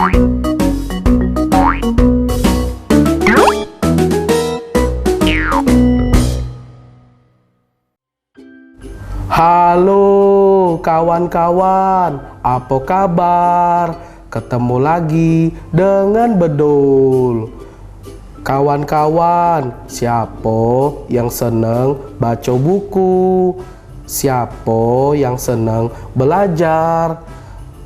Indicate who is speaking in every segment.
Speaker 1: Halo kawan-kawan, apa kabar? Ketemu lagi dengan Bedul. Kawan-kawan, siapa yang senang baca buku? Siapa yang senang belajar?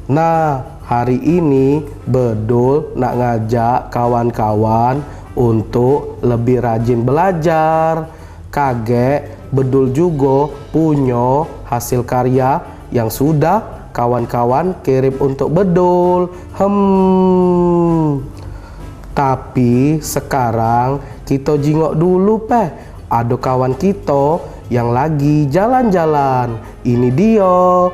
Speaker 1: Nah, hari ini Bedul nak ngajak kawan-kawan untuk lebih rajin belajar. Kakek Bedul juga punya hasil karya yang sudah kawan-kawan kirim untuk Bedul. Tapi sekarang kita jingok dulu ada kawan kita yang lagi jalan-jalan. Ini dia.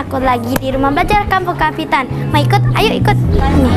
Speaker 2: Aku lagi di rumah belajar Kampung Kapitan. Mau ikut? Ayo ikut. Nih.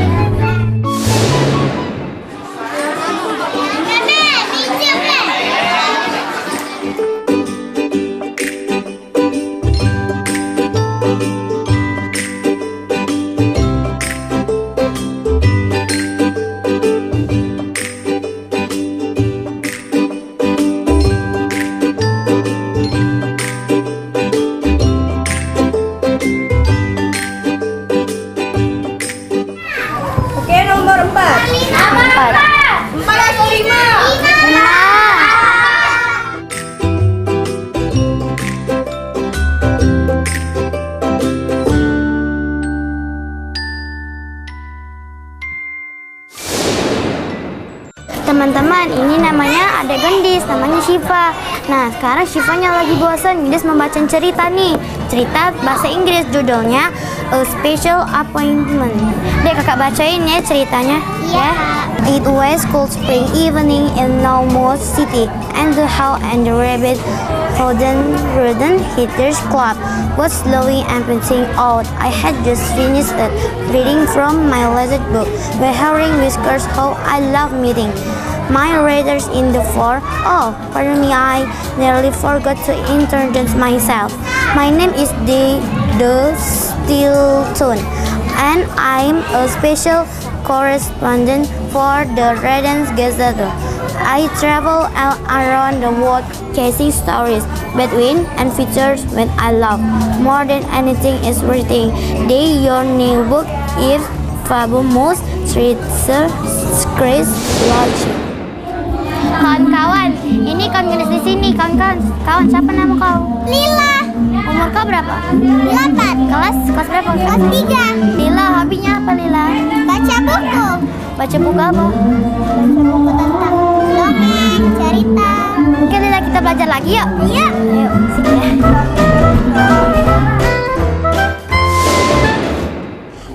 Speaker 2: Teman-teman, ini namanya adik gendis, namanya Syifa. Nah, sekarang Syifanya lagi bosan, gendis membaca cerita nih. Cerita bahasa Inggris, judulnya A Special Appointment. Dek, kakak bacain ya ceritanya.
Speaker 3: Yeah.
Speaker 2: It was cold spring evening in Normal City, and the Owl and the Rabbit Rodent Hitters Club was slowly emptying out. I had just finished it, reading from my latest book, Wearing Whiskers, How I Love Meeting My Readers in the Floor. Oh, pardon me, I nearly forgot to introduce myself. My name is De Stilton, and I'm a special correspondent for the Readers Gazette. I travel around the world chasing stories, between and features when I love. More than anything is reading. Your new book is fabulous. Kawan-kawan, ini kawan gendis di sini. Kawan, siapa nama kau?
Speaker 3: Lila.
Speaker 2: Umur kau berapa?
Speaker 3: 8.
Speaker 2: Kelas berapa?
Speaker 3: Kelas 3.
Speaker 2: Lila, hobinya apa Lila?
Speaker 3: Baca buku.
Speaker 2: Baca buku apa?
Speaker 3: Baca buku tentang dongeng, cerita.
Speaker 2: Oke Lila, kita belajar lagi yuk.
Speaker 3: Iya.
Speaker 2: Ayo, sini ya.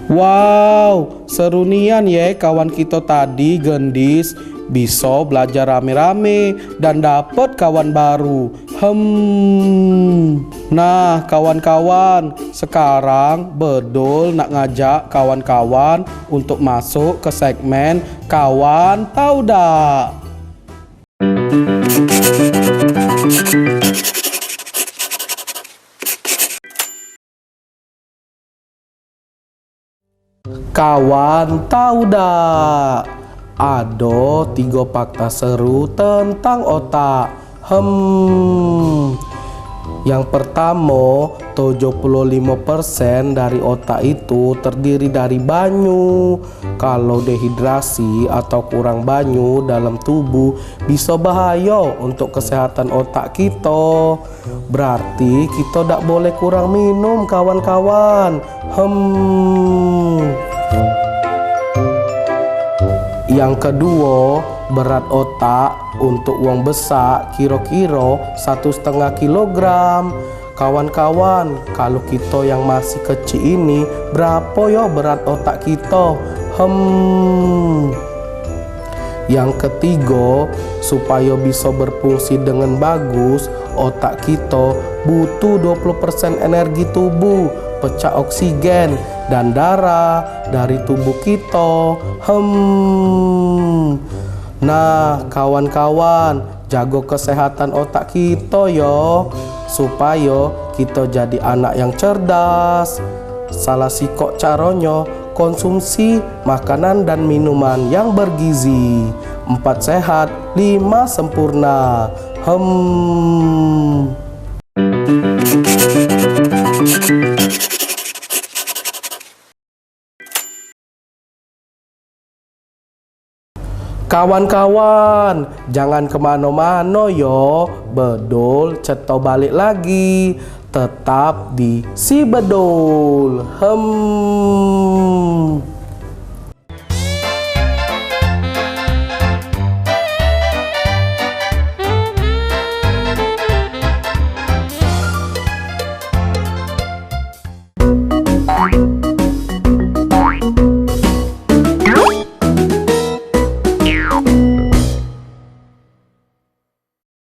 Speaker 1: Wow, seru nian ya kawan kita tadi gendis. Bisa belajar rame-rame dan dapat kawan baru. Nah kawan-kawan, sekarang Bedul nak ngajak kawan-kawan untuk masuk ke segmen Kawan Tahu Dak. Kawan tahu dak? Ada 3 fakta seru tentang otak. Yang pertama, 75% dari otak itu terdiri dari banyu. Kalau dehidrasi atau kurang banyu dalam tubuh bisa bahaya untuk kesehatan otak kita. Berarti kita tidak boleh kurang minum kawan-kawan. Yang kedua, berat otak untuk wong besar kira-kira 1,5 kilogram. Kawan-kawan, kalau kita yang masih kecil ini berapa ya berat otak kita? Yang ketiga, supaya bisa berfungsi dengan bagus, otak kita butuh 20% energi tubuh, pecah oksigen dan darah dari tubuh kita. Nah, kawan-kawan, jaga kesehatan otak kita ya, supaya kita jadi anak yang cerdas. Salah sikok caranya, konsumsi makanan dan minuman yang bergizi. 4 sehat, 5 sempurna. Kawan-kawan, jangan kemana-mana yo. Bedul ceto balik lagi. Tetap di Si Bedul.